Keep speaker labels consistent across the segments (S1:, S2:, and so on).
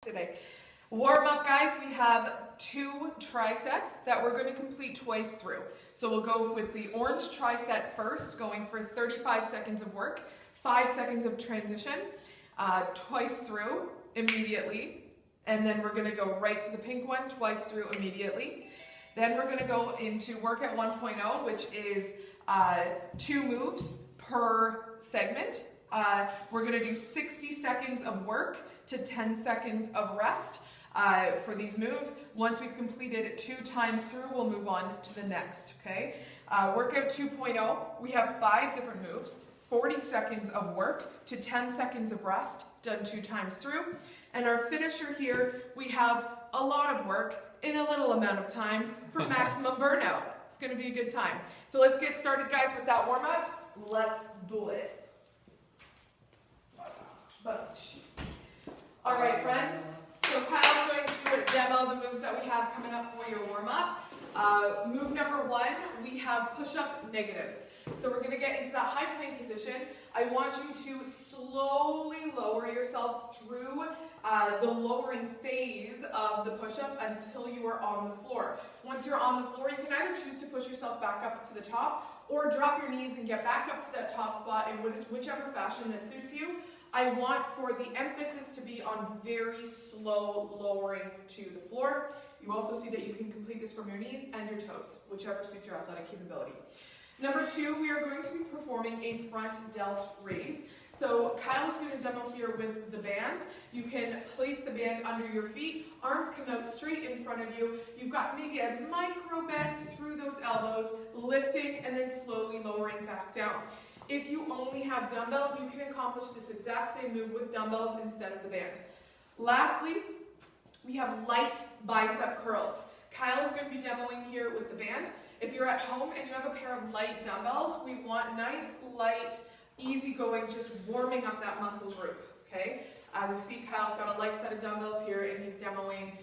S1: today. Warm up, guys. We have 2 trisets that we're going to complete twice through. So we'll go with the orange triset first, going for 35 seconds of work, 5 seconds of transition, twice through immediately. And then we're going to go right to the pink one, twice through immediately. Then we're going to go into workout 1.0, which is 2 moves per segment. We're going to do 60 seconds of work to 10 seconds of rest for these moves. Once we've completed 2 times through, we'll move on to the next, okay? Workout 2.0, we have 5 different moves, 40 seconds of work to 10 seconds of rest, done 2 times through. And our finisher here, we have a lot of work in a little amount of time for maximum burnout. It's going to be a good time. So let's get started, guys, with that warm-up. Let's do it. All right, friends. So Kyle's going to demo the moves that we have coming up for your warm-up. Move number 1, we have push-up negatives. So we're going to get into that high plank position. I want you to slowly lower yourself through the lowering phase of the push-up until you are on the floor. Once you're on the floor, you can either choose to push yourself back up to the top or drop your knees and get back up to that top spot in whichever fashion that suits you. I want for the emphasis to be on very slow lowering to the floor. You also see that you can complete this from your knees and your toes, whichever suits your athletic capability. Number 2, we are going to be performing a front delt raise. So Kyle is going to demo here with the band. You can place the band under your feet, arms come out straight in front of you. You've got maybe a micro bend through those elbows, lifting and then slowly lowering back down. If you only have dumbbells, you can accomplish this exact same move with dumbbells instead of the band. Lastly, we have light bicep curls. Kyle is going to be demoing here with the band. If you're at home and you have a pair of light dumbbells, we want nice, light, easy going, just warming up that muscle group, okay? As you see, Kyle's got a light set of dumbbells here and he's demoing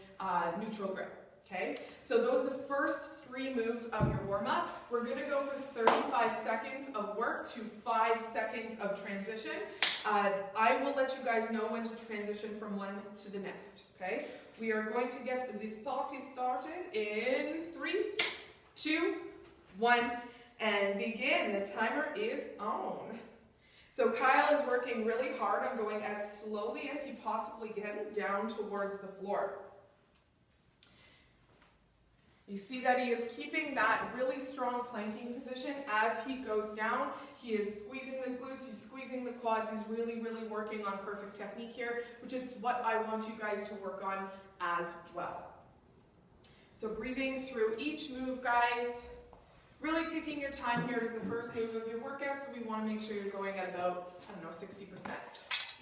S1: neutral grip, okay? So those are the first 3 moves of your warm-up. We're going to go for 35 seconds of work to 5 seconds of transition. I will let you guys know when to transition from one to the next, okay? We are going to get this party started in 3, 2, 1, and begin. The timer is on. So Kyle is working really hard on going as slowly as he possibly can down towards the floor. You see that he is keeping that really strong planking position as he goes down. He is squeezing the glutes, he's squeezing the quads, he's really, really working on perfect technique here, which is what I want you guys to work on as well. So breathing through each move, guys. Really taking your time here. It is the first move of your workout, so we want to make sure you're going at about, 60%.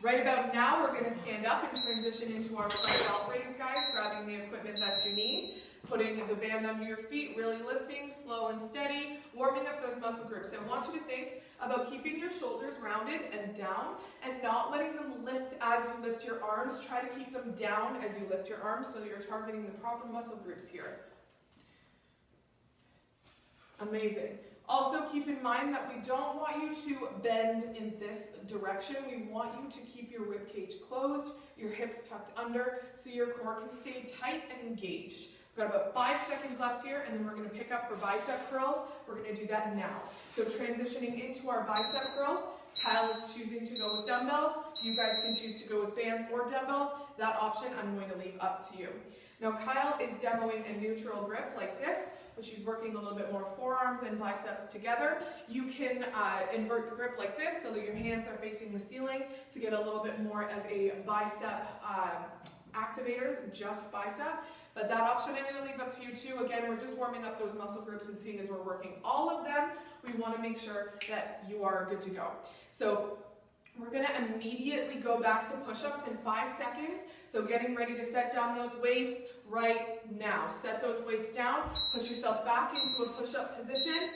S1: Right about now, we're going to stand up and transition into our front delt raise, guys, grabbing the equipment that you need, putting the band under your feet, really lifting, slow and steady, warming up those muscle groups. I want you to think about keeping your shoulders rounded and down and not letting them lift as you lift your arms. Try to keep them down as you lift your arms so you're targeting the proper muscle groups here. Amazing. Also keep in mind that we don't want you to bend in this direction. We want you to keep your rib cage closed, your hips tucked under, so your core can stay tight and engaged. We've got about 5 seconds left here, and then we're going to pick up for bicep curls. We're going to do that now. So transitioning into our bicep curls, Kyle is choosing to go with dumbbells. You guys can choose to go with bands or dumbbells. That option I'm going to leave up to you. Now Kyle is demoing a neutral grip like this, which he's working a little bit more forearms and biceps together. You can invert the grip like this so that your hands are facing the ceiling to get a little bit more of a bicep activator than just bicep. But that option I'm going to leave up to you too. Again, we're just warming up those muscle groups and seeing as we're working all of them, we want to make sure that you are good to go. So we're going to immediately go back to push-ups in 5 seconds. So getting ready to set down those weights right now. Set those weights down, push yourself back into a push-up position,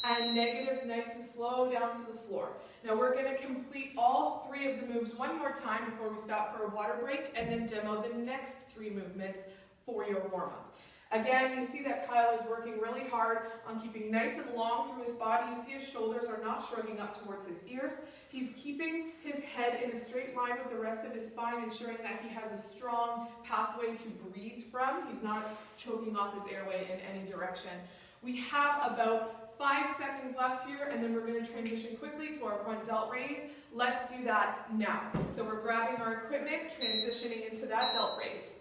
S1: and negatives nice and slow down to the floor. Now we're going to complete all 3 of the moves one more time before we stop for a water break, and then demo the next 3 movements for your warm-up. Again, you see that Kyle is working really hard on keeping nice and long through his body. You see his shoulders are not shrugging up towards his ears. He's keeping his head in a straight line with the rest of his spine, ensuring that he has a strong pathway to breathe from. He's not choking off his airway in any direction. We have about 5 seconds left here, and then we're going to transition quickly to our front delt raise. Let's do that now. So we're grabbing our equipment, transitioning into that delt raise.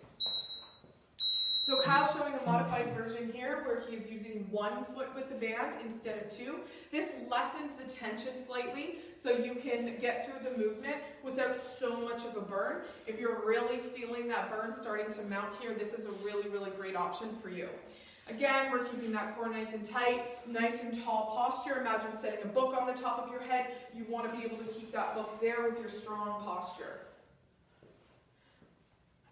S1: So Kyle's showing a modified version here where he's using 1 foot with the band instead of 2. This lessens the tension slightly so you can get through the movement without so much of a burn. If you're really feeling that burn starting to mount here, this is a really, really great option for you. Again, we're keeping that core nice and tight, nice and tall posture. Imagine setting a book on the top of your head. You want to be able to keep that book there with your strong posture.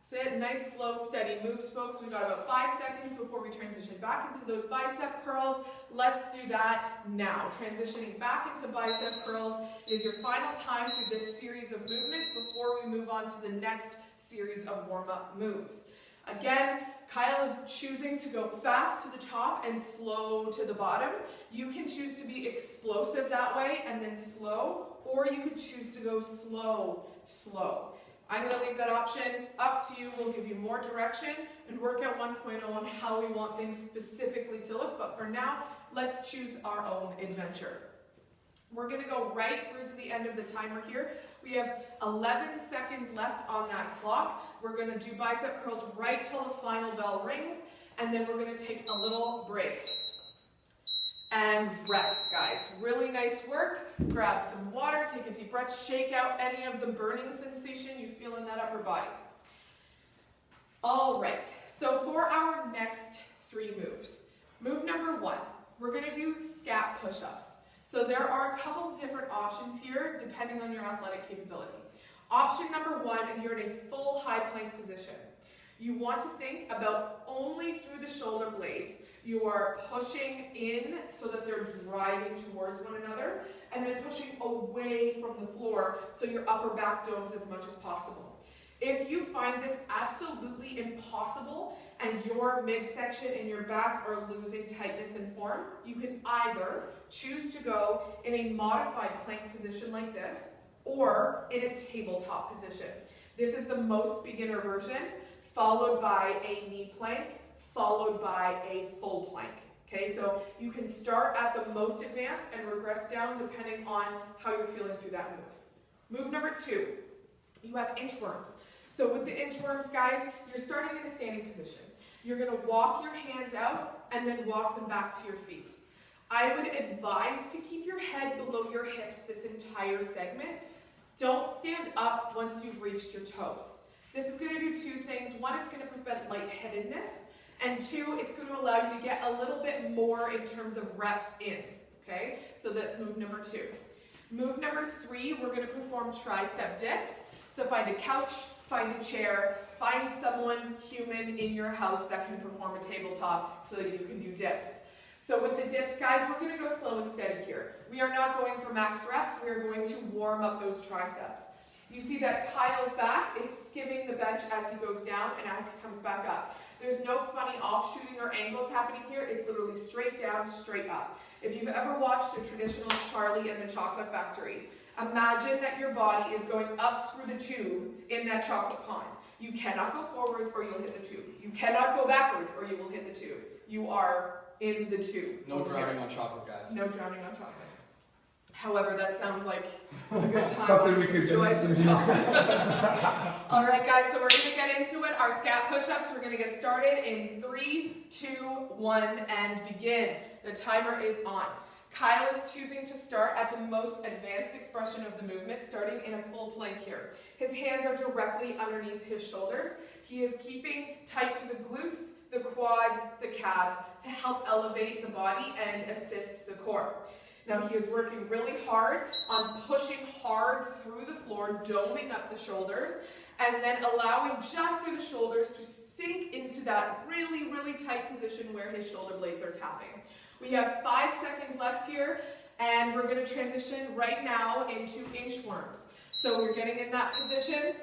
S1: That's it. Nice, slow, steady moves, folks. We've got about 5 seconds before we transition back into those bicep curls. Let's do that now. Transitioning back into bicep curls is your final time through this series of movements before we move on to the next series of warm-up moves. Again, Kyle is choosing to go fast to the top and slow to the bottom. You can choose to be explosive that way and then slow, or you can choose to go slow, slow. I'm going to leave that option up to you. We'll give you more direction in Workout 1.0 on how we want things specifically to look, but for now, let's choose our own adventure. We're going to go right through to the end of the timer here. We have 11 seconds left on that clock. We're going to do bicep curls right till the final bell rings, and then we're going to take a little break. And rest, guys. Really nice work. Grab some water, take a deep breath, shake out any of the burning sensation you feel in that upper body. All right, so for our next 3 moves. Move number 1, we're going to do scat push-ups. So there are a couple of different options here depending on your athletic capability. Option number 1, you're in a full high plank position. You want to think about only through the shoulder blades. You are pushing in so that they're driving towards one another, and then pushing away from the floor so your upper back domes as much as possible. If you find this absolutely impossible and your midsection and your back are losing tightness and form, you can either choose to go in a modified plank position like this, or in a tabletop position. This is the most beginner version, followed by a knee plank, followed by a full plank. Okay, so you can start at the most advanced and regress down depending on how you're feeling through that move. Move number 2, you have inchworms. So with the inchworms, guys, you're starting in a standing position. You're going to walk your hands out and then walk them back to your feet. I would advise to keep your head below your hips this entire segment. Don't stand up once you've reached your toes. This is going to do 2 things. 1, it's going to prevent lightheadedness, and 2, it's going to allow you to get a little bit more in terms of reps in. Okay, so that's move number 2. Move number 3, we're going to perform tricep dips. So find a couch, find a chair, find someone human in your house that can perform a tabletop so that you can do dips. So with the dips, guys, we're going to go slow and steady here. We are not going for max reps. We are going to warm up those triceps. You see that Kyle's back is skimming the bench as he goes down and as he comes back up. There's no funny offshooting or angles happening here. It's literally straight down, straight up. If you've ever watched the traditional Charlie and the Chocolate Factory, imagine that your body is going up through the tube in that chocolate pond. You cannot go forwards or you'll hit the tube. You cannot go backwards or you will hit the tube. You are in the tube.
S2: No drowning on chocolate, guys.
S1: No drowning on chocolate. However, that sounds like a good time.
S3: Something we could
S1: enjoy some chocolate. All right, guys, so we're going to get into it. Our scat push-ups, we're going to get started in 3, 2, 1, and begin. The timer is on. Kyle is choosing to start at the most advanced expression of the movement, starting in a full plank here. His hands are directly underneath his shoulders. He is keeping tight through the glutes, the quads, the calves to help elevate the body and assist the core. Now he is working really hard on pushing hard through the floor, doming up the shoulders, and then allowing just through the shoulders to sink into that really, really tight position where his shoulder blades are tapping. We have 5 seconds left here, and we're going to transition right now into inchworms. So we're getting in that position,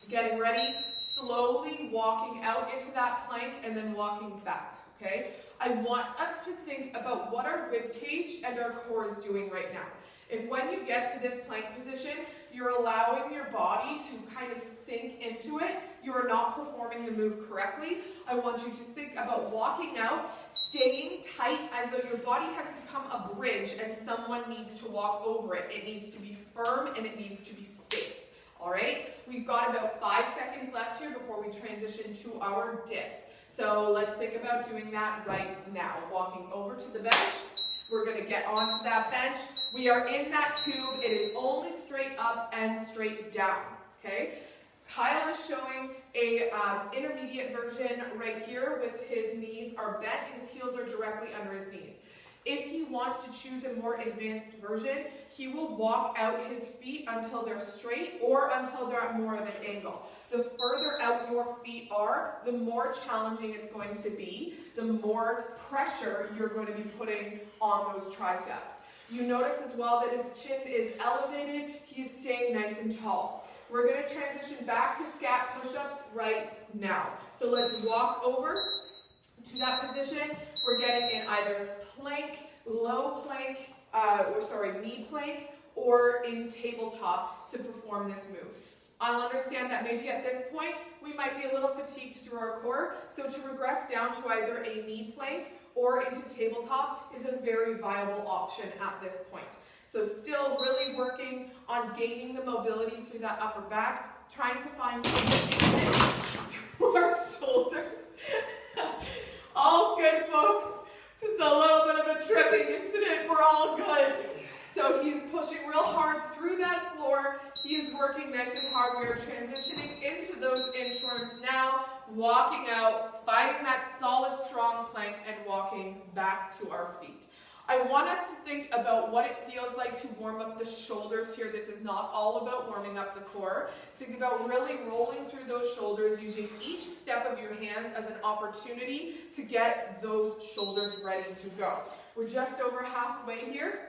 S1: getting ready, slowly walking out into that plank and then walking back, okay? I want us to think about what our rib cage and our core is doing right now. If when you get to this plank position, you're allowing your body to kind of sink into it, you are not performing the move correctly. I want you to think about walking out, staying tight as though your body has become a bridge and someone needs to walk over it. It needs to be firm and it needs to be safe. All right? We've got about 5 seconds left here before we transition to our dips. So let's think about doing that right now. Walking over to the bench. We're going to get onto that bench. We are in that tube. It is only straight up and straight down. Okay? Kyle is showing a intermediate version right here with his knees are bent. His heels are directly under his knees. If he wants to choose a more advanced version, he will walk out his feet until they're straight or until they're at more of an angle. The further out your feet are, the more challenging it's going to be, the more pressure you're going to be putting on those triceps. You notice as well that his chin is elevated, he's staying nice and tall. We're going to transition back to scat push-ups right now. So let's walk over to that position. We're getting in either plank, low plank, knee plank, or in tabletop to perform this move. I'll understand that maybe at this point, we might be a little fatigued through our core, so to regress down to either a knee plank or into tabletop is a very viable option at this point. So still really working on gaining the mobility through that upper back, trying to find something through our shoulders. All's good, folks. Just a little bit of a tripping incident. We're all good. So he's pushing real hard through that floor. He is working nice and hard. We are transitioning into those inchworms now, walking out, finding that solid, strong plank, and walking back to our feet. I want us to think about what it feels like to warm up the shoulders here. This is not all about warming up the core. Think about really rolling through those shoulders, using each step of your hands as an opportunity to get those shoulders ready to go. We're just over halfway here,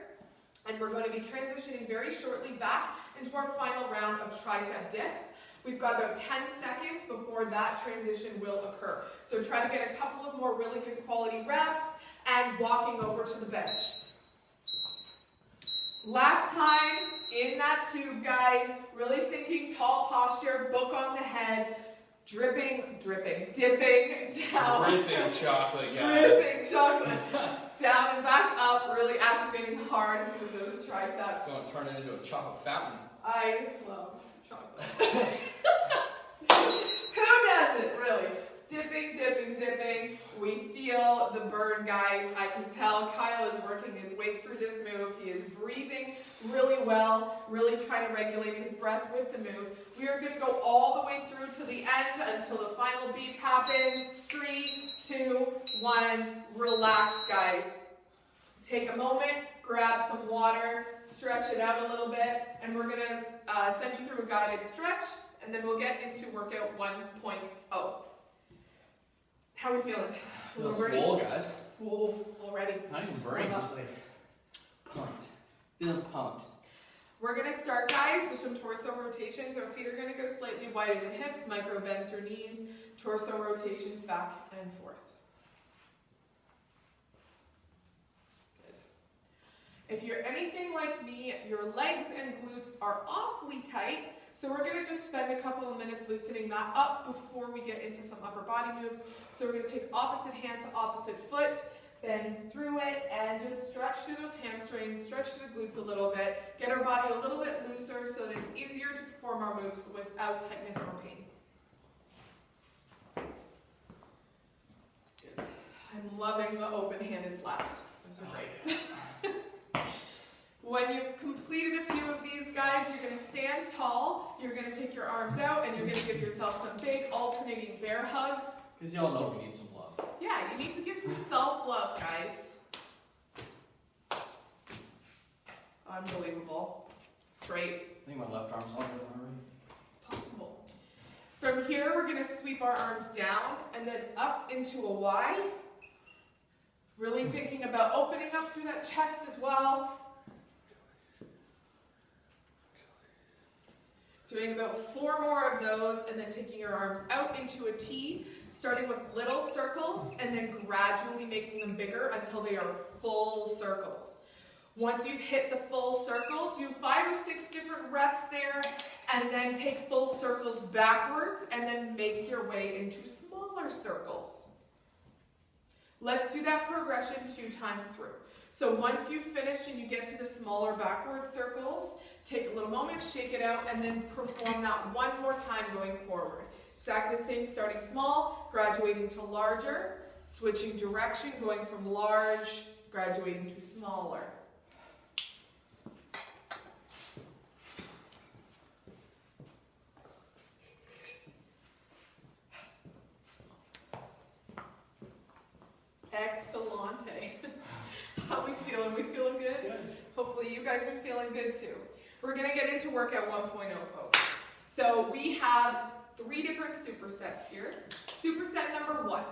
S1: and we're going to be transitioning very shortly back into our final round of tricep dips. We've got about 10 seconds before that transition will occur. So try to get a couple of more really good quality reps and walking over to the bench. Last time in that tube, guys, really thinking tall posture, book on the head, dipping down.
S2: Dripping chocolate, guys.
S1: Dripping chocolate. Down and back up, really activating hard through those triceps.
S2: Going to turn it into a chocolate fountain.
S1: I love chocolate. Who doesn't, really? Dipping, dipping, dipping. We feel the burn, guys. I can tell Kyle is working his way through this move. He is breathing really well, really trying to regulate his breath with the move. We are going to go all the way through to the end until the final beep happens. 3, 2, 1. Relax, guys. Take a moment, grab some water, stretch it out a little bit, and we're going to send you through a guided stretch, and then we'll get into workout 1.0. How are we feeling?
S2: Feel swole, guys.
S1: Swole already.
S2: Not even burning, just like pumped. Feeling pumped.
S1: We're going to start, guys, with some torso rotations. Our feet are going to go slightly wider than hips, micro bend through knees, torso rotations back and forth. Good. If you're anything like me, your legs and glutes are awfully tight. So we're going to just spend a couple of minutes loosening that up before we get into some upper body moves. So we're going to take opposite hand to opposite foot, bend through it, and just stretch through those hamstrings, stretch through the glutes a little bit, get our body a little bit looser so that it's easier to perform our moves without tightness or pain. Good. I'm loving the open-handed slaps. Those are great. When you've completed a few of these, guys, you're going to stand tall, you're going to take your arms out, and you're going to give yourself some big alternating bear hugs.
S2: Because y'all know we need some love.
S1: Yeah, you need to give some self-love, guys. Unbelievable. It's great.
S2: I think my left arm's longer than already.
S1: It's possible. From here, we're going to sweep our arms down and then up into a Y. Really thinking about opening up through that chest as well. Doing about 4 more of those, and then taking your arms out into a T, starting with little circles, and then gradually making them bigger until they are full circles. Once you've hit the full circle, do 5 or 6 different reps there, and then take full circles backwards, and then make your way into smaller circles. Let's do that progression 2 times through. So once you've finished and you get to the smaller backward circles, take a little moment, shake it out, and then perform that 1 more time going forward. Exactly the same, starting small, graduating to larger, switching direction, going from large, graduating to smaller. Excellente. How we feeling? We feeling good?
S2: Good.
S1: Hopefully you guys are feeling good too. We're going to get into workout 1.0, folks. So we have 3 different supersets here. Superset number 1.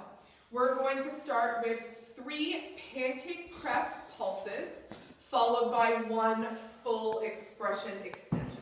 S1: We're going to start with 3 pancake press pulses, followed by 1 full expression extension.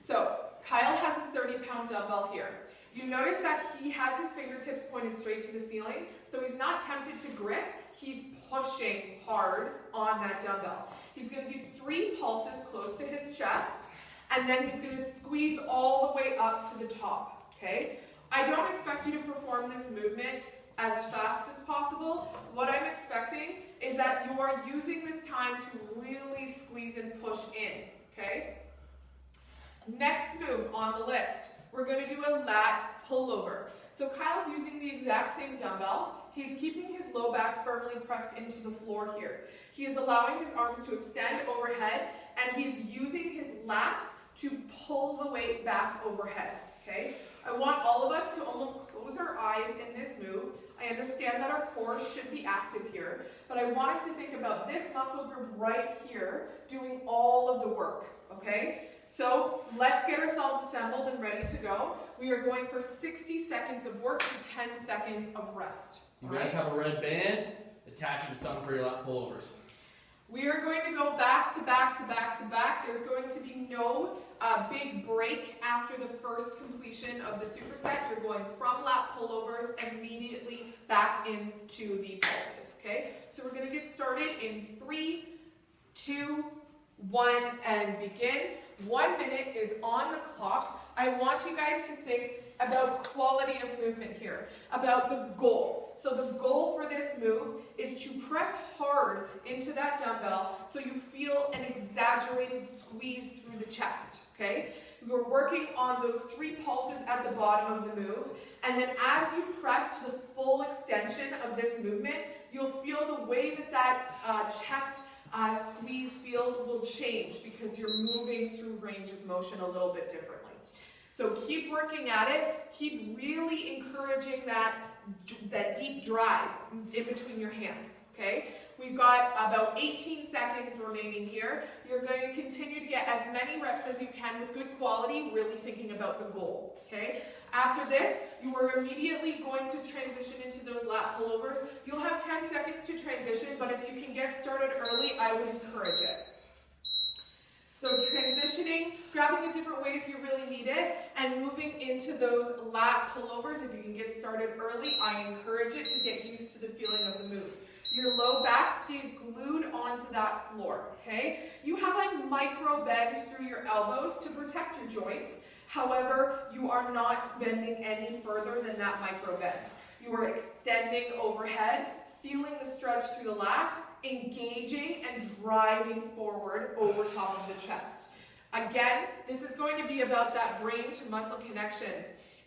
S1: So Kyle has a 30-pound dumbbell here. You notice that he has his fingertips pointed straight to the ceiling, so he's not tempted to grip, he's pushing hard on that dumbbell. He's going to do 3 pulses close to his chest, and then he's going to squeeze all the way up to the top, okay? I don't expect you to perform this movement as fast as possible. What I'm expecting is that you are using this time to really squeeze and push in, okay? Next move on the list. We're going to do a lat pullover. So Kyle's using the exact same dumbbell. He's keeping his low back firmly pressed into the floor here. He is allowing his arms to extend overhead, and he's using his lats to pull the weight back overhead, okay? I want all of us to almost close our eyes in this move. I understand that our core should be active here, but I want us to think about this muscle group right here doing all of the work, okay? So let's get ourselves assembled and ready to go. We are going for 60 seconds of work and 10 seconds of rest.
S3: You guys have a red band, attach it to something for your lat pullovers.
S1: We are going to go back to back to back to back. There's going to be no big break after the first completion of the superset. You're going from lat pullovers immediately back into the pulses, okay? So we're going to get started in 3, 2, 1, and begin. 1 minute is on the clock. I want you guys to think about quality of movement here, about the goal. So the goal for this move is to press hard into that dumbbell so you feel an exaggerated squeeze through the chest, okay? You're working on those 3 pulses at the bottom of the move, and then as you press to the full extension of this movement, you'll feel the way that chest squeeze feels will change because you're moving through range of motion a little bit differently. So keep working at it. Keep really encouraging that deep drive in between your hands, okay? We've got about 18 seconds remaining here. You're going to continue to get as many reps as you can with good quality, really thinking about the goal, okay? After this, you are immediately going to transition into those lat pullovers. You'll have 10 seconds to transition, but if you can get started early, I would encourage it. So transitioning, grabbing a different weight if you really need it, and moving into those lat pullovers. If you can get started early, I encourage it to get used to the feeling of the move. Your low back stays glued onto that floor, okay? You have a micro bend through your elbows to protect your joints. However, you are not bending any further than that micro bend. You are extending overhead, feeling the stretch through the lats, engaging and driving forward over top of the chest. Again, this is going to be about that brain to muscle connection.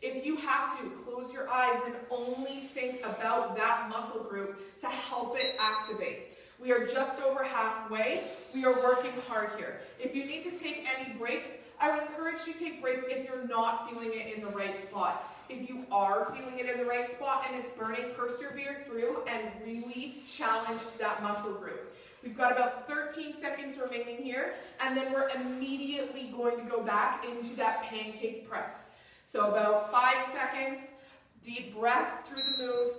S1: If you have to, close your eyes and only think about that muscle group to help it activate. We are just over halfway. We are working hard here. If you need to take any breaks, I would encourage you to take breaks if you're not feeling it in the right spot. If you are feeling it in the right spot and it's burning, persevere through and really challenge that muscle group. We've got about 13 seconds remaining here, and then we're immediately going to go back into that pancake press. So about 5 seconds, deep breaths through the move,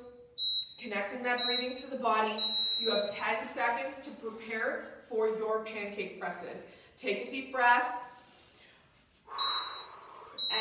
S1: connecting that breathing to the body. You have 10 seconds to prepare for your pancake presses. Take a deep breath.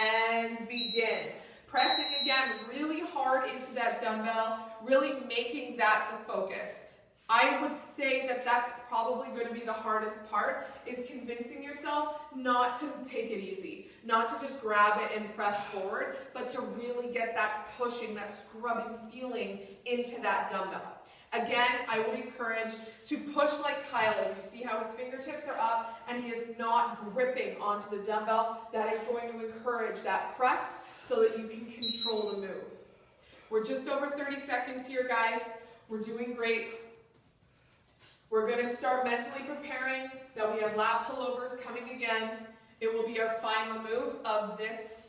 S1: and begin. Pressing again really hard into that dumbbell, really making that the focus. I would say that that's probably going to be the hardest part, is convincing yourself not to take it easy, not to just grab it and press forward, but to really get that pushing, that scrubbing feeling into that dumbbell. Again, I would encourage to push like Kyle is. You see how his fingertips are up and he is not gripping onto the dumbbell. That is going to encourage that press so that you can control the move. We're just over 30 seconds here, guys. We're doing great. We're going to start mentally preparing that we have lat pullovers coming again. It will be our final move of this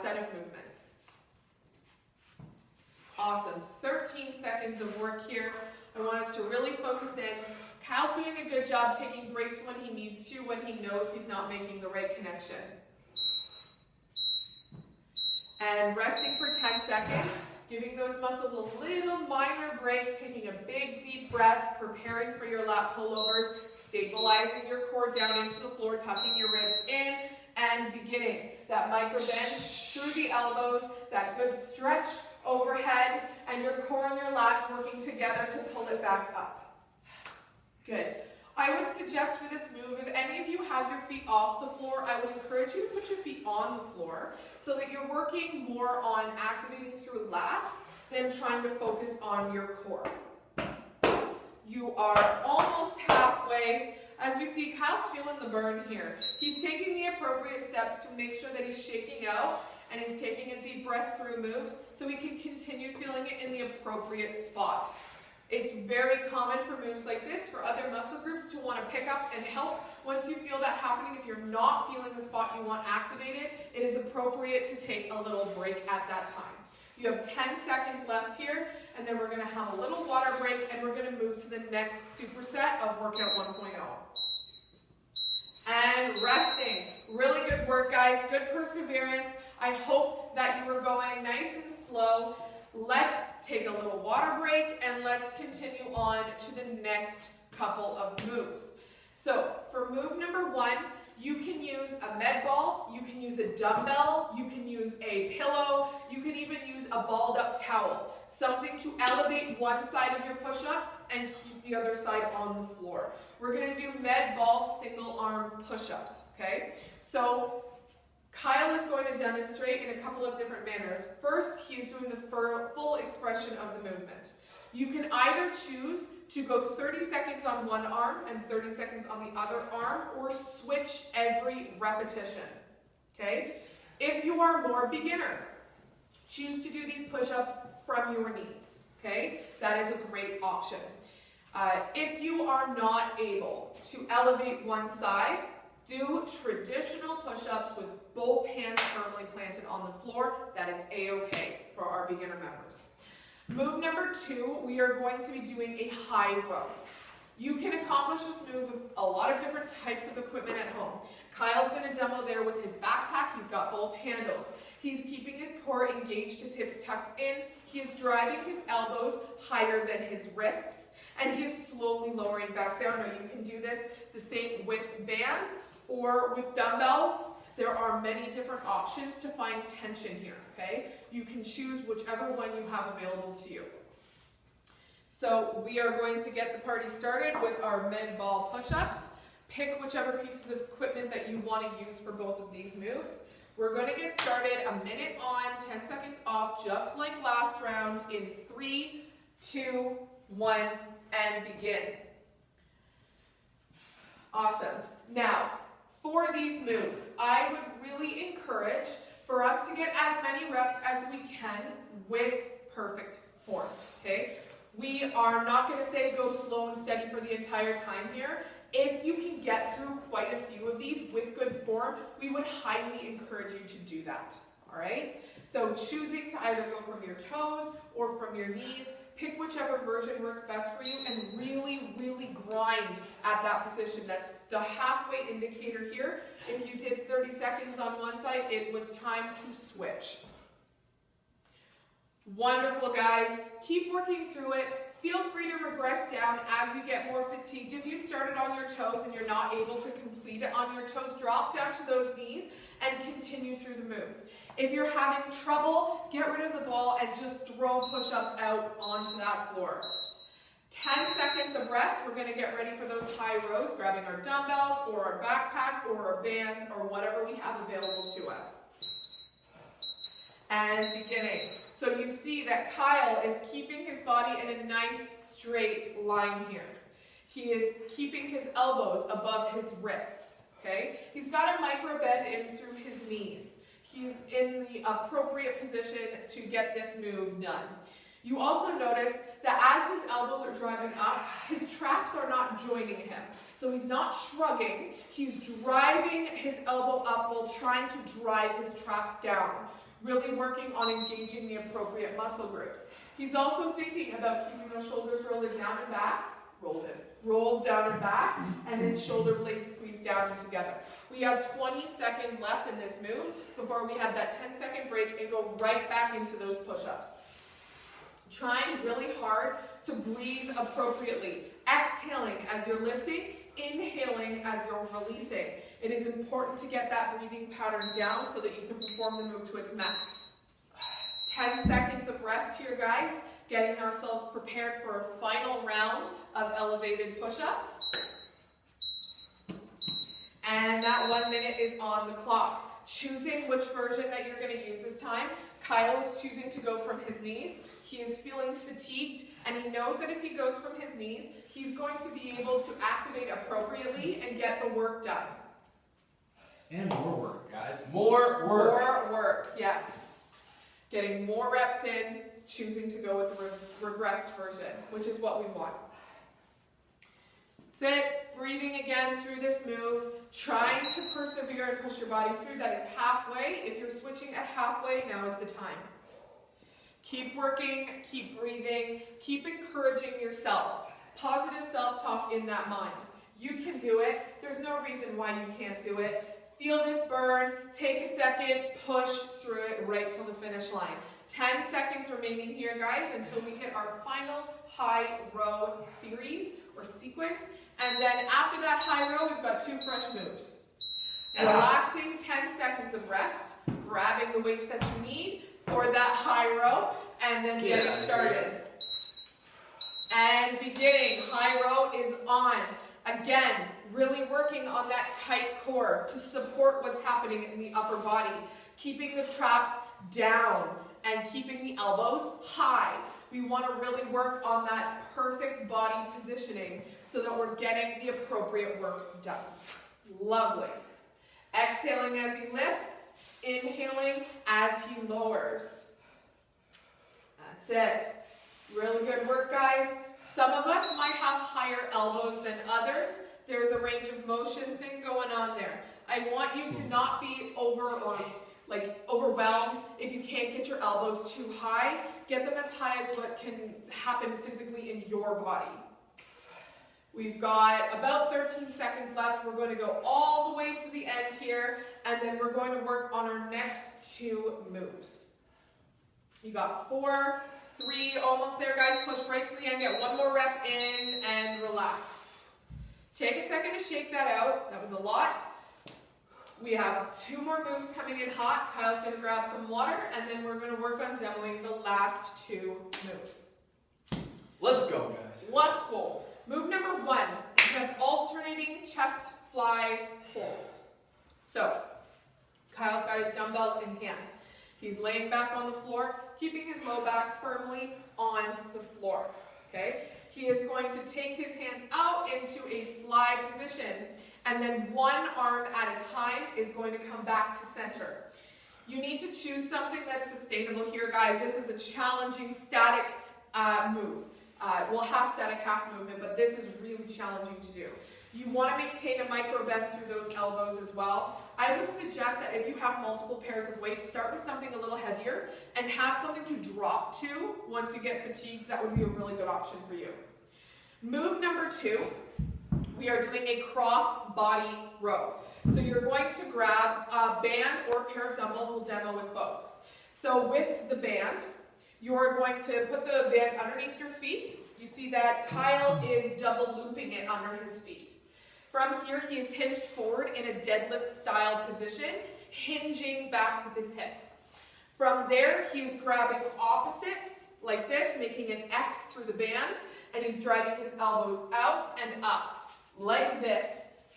S1: set of movements. Awesome. 13 seconds of work here. I want us to really focus in. Kyle's doing a good job taking breaks when he needs to, when he knows he's not making the right connection. And resting for 10 seconds, giving those muscles a little minor break, taking a big deep breath, preparing for your lat pullovers, stabilizing your core down into the floor, tucking your ribs in, and beginning that micro bend through the elbows, that good stretch overhead, and your core and your lats working together to pull it back up. Good. I would suggest for this move, if any of you have your feet off the floor, I would encourage you to put your feet on the floor so that you're working more on activating through lats than trying to focus on your core. You are almost halfway. As we see, Kyle's feeling the burn here. He's taking the appropriate steps to make sure that he's shaking out and he's taking a deep breath through moves so he can continue feeling it in the appropriate spot. It's very common for moves like this for other muscle groups to want to pick up and help. Once you feel that happening, if you're not feeling the spot you want activated, it is appropriate to take a little break at that time. You have 10 seconds left here, and then we're going to have a little water break, and we're going to move to the next superset of workout 1.0. And resting. Really good work, guys. Good perseverance. I hope that you were going nice and slow. Let's take a little water break and let's continue on to the next couple of moves. So for move number 1, you can use a med ball, you can use a dumbbell, you can use a pillow, you can even use a balled up towel. Something to elevate one side of your push-up and keep the other side on the floor. We're going to do med ball single arm push-ups, okay? So Kyle is going to demonstrate in a couple of different manners. First, he's doing the full expression of the movement. You can either choose to go 30 seconds on one arm and 30 seconds on the other arm, or switch every repetition, okay? If you are more beginner, choose to do these push-ups from your knees, okay? That is a great option. If you are not able to elevate one side, do traditional push-ups with both hands firmly planted on the floor. That is a-okay for our beginner members. Move number 2, we are going to be doing a high row. You can accomplish this move with a lot of different types of equipment at home. Kyle's going to demo there with his backpack. He's got both handles. He's keeping his core engaged, his hips tucked in. He is driving his elbows higher than his wrists, and he is slowly lowering back down. Now you can do this the same with bands or with dumbbells. There are many different options to find tension here, okay? You can choose whichever one you have available to you. So we are going to get the party started with our med ball push-ups. Pick whichever pieces of equipment that you want to use for both of these moves. We're going to get started, a minute on, 10 seconds off, just like last round, in 3, 2, 1, and begin. Awesome. Now, for these moves, I would really encourage for us to get as many reps as we can with perfect form, okay? We are not going to say go slow and steady for the entire time here. If you can get through quite a few of these with good form, we would highly encourage you to do that, all right? So choosing to either go from your toes or from your knees, pick whichever version works best for you and really, really grind at that position. That's the halfway indicator here. If you did 30 seconds on one side, it was time to switch. Wonderful, guys. Keep working through it. Feel free to regress down as you get more fatigued. If you started on your toes and you're not able to complete it on your toes, drop down to those knees and continue through the move. If you're having trouble, get rid of the ball and just throw push-ups out onto that floor. 10 seconds of rest. We're going to get ready for those high rows, grabbing our dumbbells or our backpack or our bands or whatever we have available to us. And beginning. So you see that Kyle is keeping his body in a nice straight line here. He is keeping his elbows above his wrists. Okay? He's got a micro bend in through his knees. He's in the appropriate position to get this move done. You also notice that as his elbows are driving up, his traps are not joining him. So he's not shrugging, he's driving his elbow up while trying to drive his traps down, really working on engaging the appropriate muscle groups. He's also thinking about keeping those shoulders rolled down and back, rolled down and back, and his shoulder blades squeezed down and together. We have 20 seconds left in this move before we have that 10-second break and go right back into those push-ups. Trying really hard to breathe appropriately. Exhaling as you're lifting, inhaling as you're releasing. It is important to get that breathing pattern down so that you can perform the move to its max. 10 seconds of rest here, guys. Getting ourselves prepared for a final round of elevated push-ups. And that 1 minute is on the clock. Choosing which version that you're going to use this time. Kyle is choosing to go from his knees. He is feeling fatigued, and he knows that if he goes from his knees, he's going to be able to activate appropriately and get the work done.
S3: And more work, guys. More work.
S1: More work, yes. Getting more reps in, choosing to go with the regressed version, which is what we want. That's it. Breathing again through this move. Trying to persevere and push your body through. That is halfway. If you're switching at halfway, now is the time. Keep working, keep breathing, keep encouraging yourself. Positive self-talk in that mind. You can do it. There's no reason why you can't do it. Feel this burn. Take a second. Push through it right till the finish line. 10 seconds remaining here, guys, until we hit our final high row series or sequence. And then after that high row, we've got 2 fresh moves. Relaxing, 10 seconds of rest. Grabbing the weights that you need for that high row, and then getting started. And beginning, high row is on. Again, really working on that tight core to support what's happening in the upper body. Keeping the traps down and keeping the elbows high. We want to really work on that perfect body positioning so that we're getting the appropriate work done. Lovely. Exhaling as he lifts. Inhaling as he lowers. That's it. Really good work, guys. Some of us might have higher elbows than others. There's a range of motion thing going on there. I want you to not be overwhelmed if you can't get your elbows too high. Get them as high as what can happen physically in your body. We've got about 13 seconds left. We're going to go all the way to the end here, and then we're going to work on our next 2 moves. You got 4, 3, almost there, guys. Push right to the end. Get 1 more rep in and relax. Take a second to shake that out. That was a lot. We have 2 more moves coming in hot. Kyle's going to grab some water, and then we're going to work on demoing the last 2 moves.
S3: Let's go, guys.
S1: Let's go. Move number 1, we have alternating chest fly holds. So, Kyle's got his dumbbells in hand. He's laying back on the floor, keeping his low back firmly on the floor. Okay? He is going to take his hands out into a fly position, and then 1 arm at a time is going to come back to center. You need to choose something that's sustainable here, guys. This is a challenging static move. We'll have static half movement, but this is really challenging to do. You want to maintain a micro bend through those elbows as well. I would suggest that if you have multiple pairs of weights, start with something a little heavier and have something to drop to once you get fatigued. That would be a really good option for you. Move number 2, we are doing a cross body row. So you're going to grab a band or a pair of dumbbells. We'll demo with both. So with the band, you're going to put the band underneath your feet. You see that Kyle is double looping it under his feet. From here, he is hinged forward in a deadlift style position. hinging back with his hips. From there, he is grabbing opposites like this, making an X through the band, and he's driving his elbows out and up like this,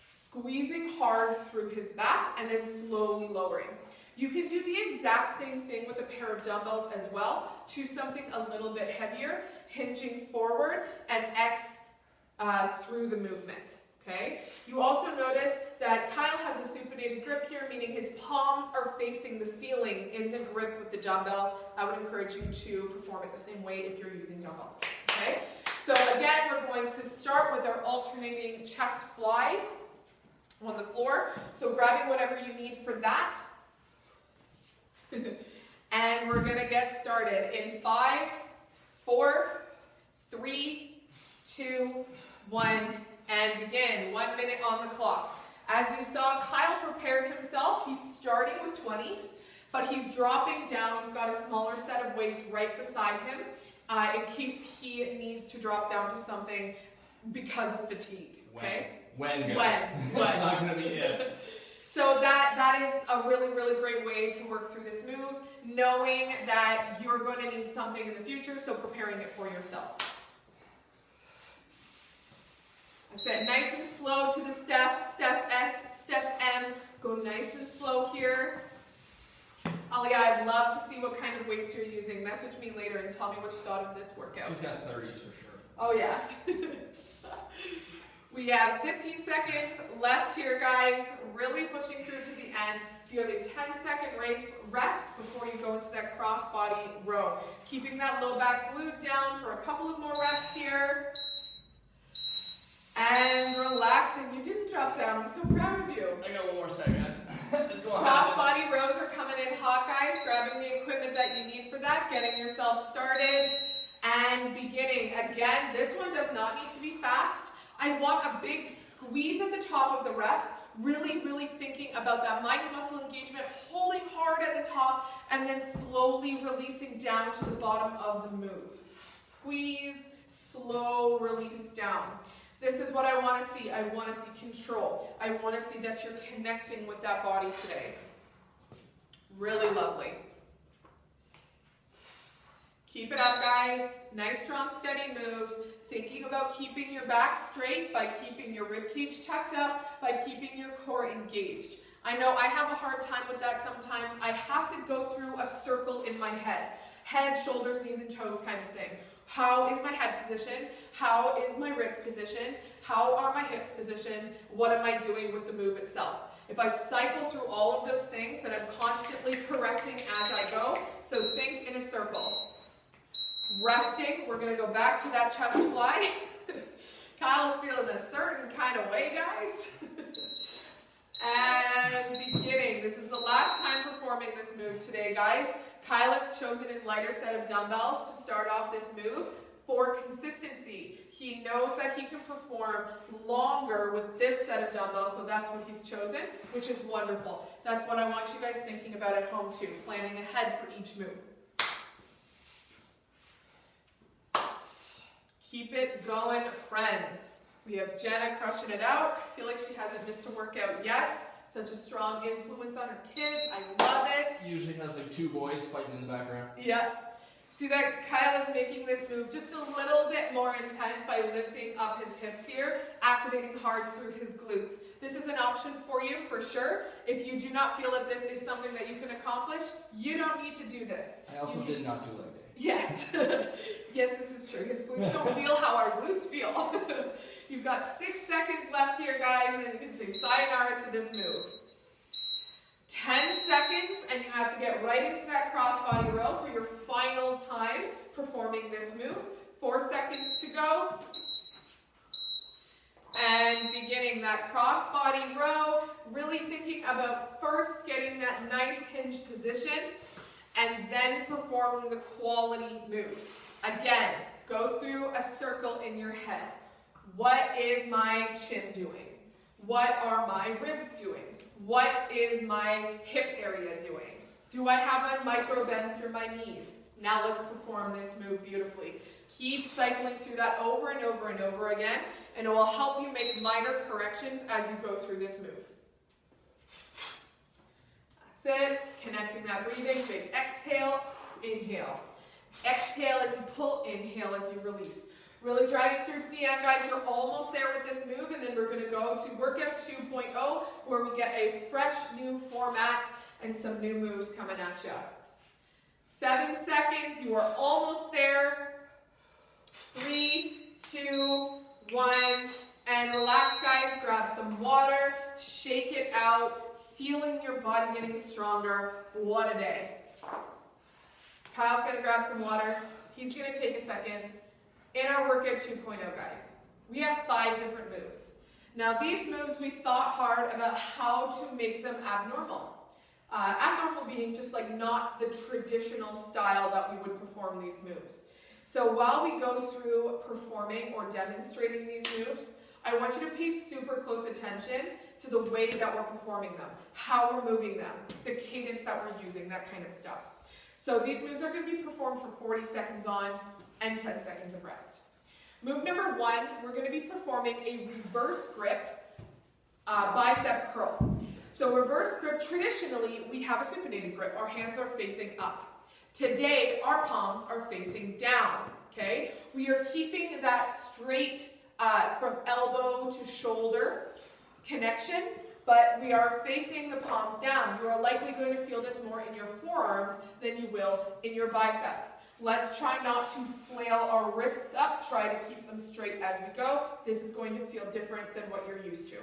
S1: squeezing hard through his back and then slowly lowering. You can do the exact same thing with a pair of dumbbells as well. Choose something a little bit heavier, hinging forward and X through the movement. Okay? You also notice that Kyle has a supinated grip here, meaning his palms are facing the ceiling in the grip with the dumbbells. I would encourage you to perform it the same way if you're using dumbbells. Okay? So again, we're going to start with our alternating chest flies on the floor. So grabbing whatever you need for that. And we're going to get started in 5, 4, 3, 2, 1, and begin. 1 minute on the clock. As you saw, Kyle prepared himself. He's starting with 20s, but he's dropping down. He's got a smaller set of weights right beside him in case he needs to drop down to something because of fatigue. Okay?
S3: When goes.
S1: When.
S3: That's not going to be it.
S1: So that is a really, really great way to work through this move, knowing that you're going to need something in the future, so preparing it for yourself. That's it. Nice and slow to the steps. Step S, step M. Go nice and slow here. Alia, I'd love to see what kind of weights you're using. Message me later and tell me what you thought of this workout.
S3: She's got 30s for sure.
S1: Oh, yeah. We have 15 seconds left here, guys. Really pushing through to the end. You have a 10-second rest before you go into that cross-body row. Keeping that low back glute down for a couple of more reps here. And relaxing. You didn't drop down. I'm so proud of you.
S3: I got 1 more second. Let's go on.
S1: Cross-body rows are coming in hot, guys. Grabbing the equipment that you need for that. Getting yourself started. And beginning. Again, this one does not need to be fast. I want a big squeeze at the top of the rep, really, really thinking about that mind-muscle engagement, holding hard at the top, and then slowly releasing down to the bottom of the move. Squeeze, slow release down. This is what I want to see. I want to see control. I want to see that you're connecting with that body today. Really lovely. Keep it up, guys. Nice, strong, steady moves. Thinking about keeping your back straight by keeping your ribcage tucked up, by keeping your core engaged. I know I have a hard time with that sometimes. I have to go through a circle in my head. Head, shoulders, knees, and toes kind of thing. How is my head positioned? How is my ribs positioned? How are my hips positioned? What am I doing with the move itself? If I cycle through all of those things, then I'm constantly correcting as I go. So think in a circle. Resting, we're going to go back to that chest fly. Kyle's feeling a certain kind of way, guys. And beginning. This is the last time performing this move today, guys. Kyle has chosen his lighter set of dumbbells to start off this move for consistency. He knows that he can perform longer with this set of dumbbells, so that's what he's chosen, which is wonderful. That's what I want you guys thinking about at home too, planning ahead for each move. Keep it going, friends. We have Jenna crushing it out. I feel like she hasn't missed a workout yet. Such a strong influence on her kids. I love it.
S3: Usually has like 2 boys fighting in the background.
S1: Yeah. See that Kyle is making this move just a little bit more intense by lifting up his hips here, activating hard through his glutes. This is an option for you for sure. If you do not feel that this is something that you can accomplish, you don't need to do this.
S3: I also did not do leg day.
S1: Yes. Yes, this is true. His glutes don't feel how our glutes feel. You've got 6 seconds left here, guys, and then you can say sayonara to this move. 10 seconds, and you have to get right into that cross-body row for your final time performing this move. 4 seconds to go. And beginning that cross-body row, really thinking about first getting that nice hinge position, and then performing the quality move. Again, go through a circle in your head. What is my chin doing? What are my ribs doing? What is my hip area doing? Do I have a micro bend through my knees? Now let's perform this move beautifully. Keep cycling through that over and over and over again, and it will help you make minor corrections as you go through this move. That's it. Connecting that breathing. Big exhale, inhale. Exhale as you pull, inhale as you release. Really drag it through to the end, guys. You're almost there with this move, and then we're going to go to workout 2.0, where we get a fresh new format and some new moves coming at you. 7 seconds. You are almost there. 3, 2, 1, and relax, guys. Grab some water, shake it out, feeling your body getting stronger. What a day. Kyle's going to grab some water. He's going to take a second. In our workout 2.0, guys, we have 5 different moves. Now, these moves, we thought hard about how to make them abnormal. Abnormal being just like not the traditional style that we would perform these moves. So while we go through performing or demonstrating these moves, I want you to pay super close attention to the way that we're performing them, how we're moving them, the cadence that we're using, that kind of stuff. So these moves are going to be performed for 40 seconds on and 10 seconds of rest. Move number 1, we're going to be performing a reverse grip bicep curl. So reverse grip, traditionally, we have a supinated grip. Our hands are facing up. Today, our palms are facing down, okay? We are keeping that straight from elbow to shoulder connection, but we are facing the palms down. You are likely going to feel this more in your forearms than you will in your biceps. Let's try not to flail our wrists up. Try to keep them straight as we go. This is going to feel different than what you're used to.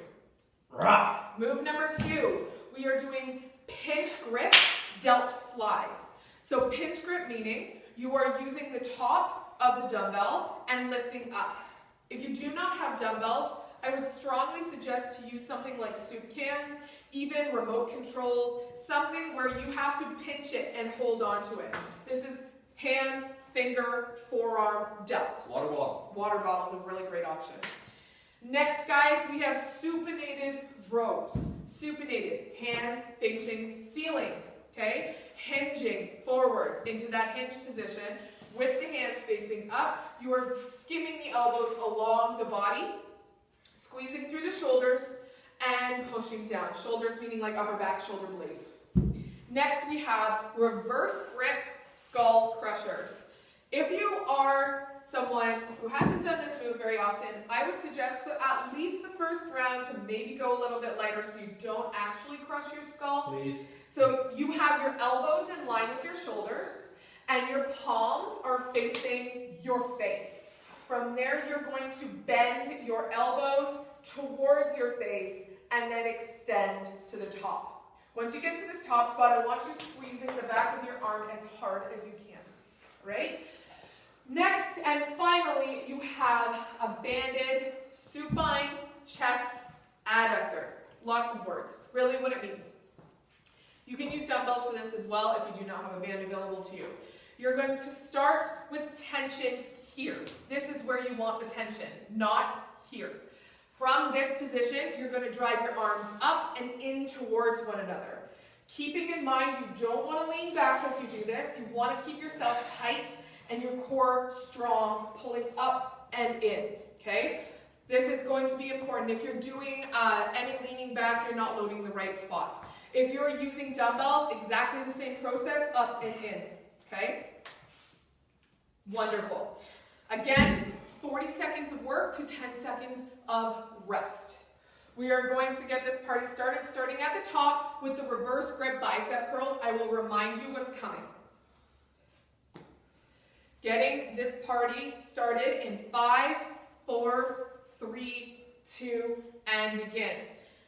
S3: Rah.
S1: Move number 2, we are doing pinch grip delt flies. So pinch grip meaning you are using the top of the dumbbell and lifting up. If you do not have dumbbells, I would strongly suggest to use something like soup cans, even remote controls, something where you have to pinch it and hold on to it. This is hand, finger, forearm, delt.
S3: Water bottle.
S1: Water bottle is a really great option. Next, guys, we have supinated rows. Supinated, hands facing ceiling, okay? Hinging forwards into that hinge position with the hands facing up. You are skimming the elbows along the body, squeezing through the shoulders, and pushing down. Shoulders meaning like upper back shoulder blades. Next, we have reverse grip skull crushers. If you are someone who hasn't done this move very often, I would suggest for at least the first round to maybe go a little bit lighter so you don't actually crush your skull.
S3: Please.
S1: So you have your elbows in line with your shoulders and your palms are facing your face. From there, you're going to bend your elbows towards your face and then extend to the top. Once you get to this top spot, I want you squeezing the back of your arm as hard as you can, right? Next and finally, you have a banded supine chest adductor. Lots of words. Really what it means. You can use dumbbells for this as well if you do not have a band available to you. You're going to start with tension here. This is where you want the tension, not here. From this position, you're going to drive your arms up and in towards one another. Keeping in mind, you don't want to lean back as you do this. You want to keep yourself tight and your core strong, pulling up and in, okay? This is going to be important. If you're doing any leaning back, you're not loading the right spots. If you're using dumbbells, exactly the same process, up and in, okay? Wonderful. Again, 40 seconds of work to 10 seconds of rest. We are going to get this party started, starting at the top with the reverse grip bicep curls. I will remind you what's coming. Getting this party started in 5, 4, 3, 2, and begin.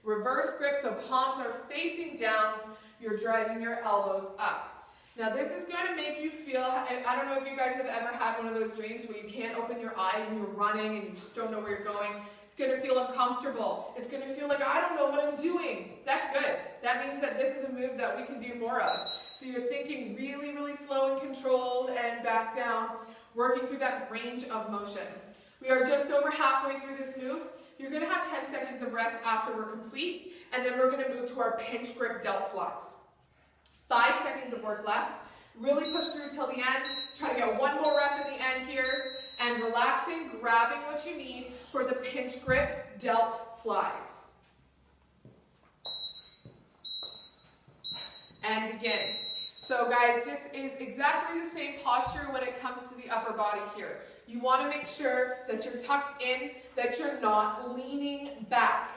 S1: Reverse grip, so palms are facing down. You're driving your elbows up. Now this is going to make you feel, I don't know if you guys have ever had one of those dreams where you can't open your eyes and you're running and you just don't know where you're going. It's going to feel uncomfortable. It's going to feel like, I don't know what I'm doing. That's good. That means that this is a move that we can do more of. So you're thinking really, really slow and controlled and back down, working through that range of motion. We are just over halfway through this move. You're going to have 10 seconds of rest after we're complete, and then we're going to move to our pinch grip delt flies. 5 seconds of work left. Really push through till the end. Try to get one more rep at the end here, and relaxing, grabbing what you need for the pinch grip delt flies. and begin. So guys, this is exactly the same posture when it comes to the upper body here. You want to make sure that you're tucked in, that you're not leaning back.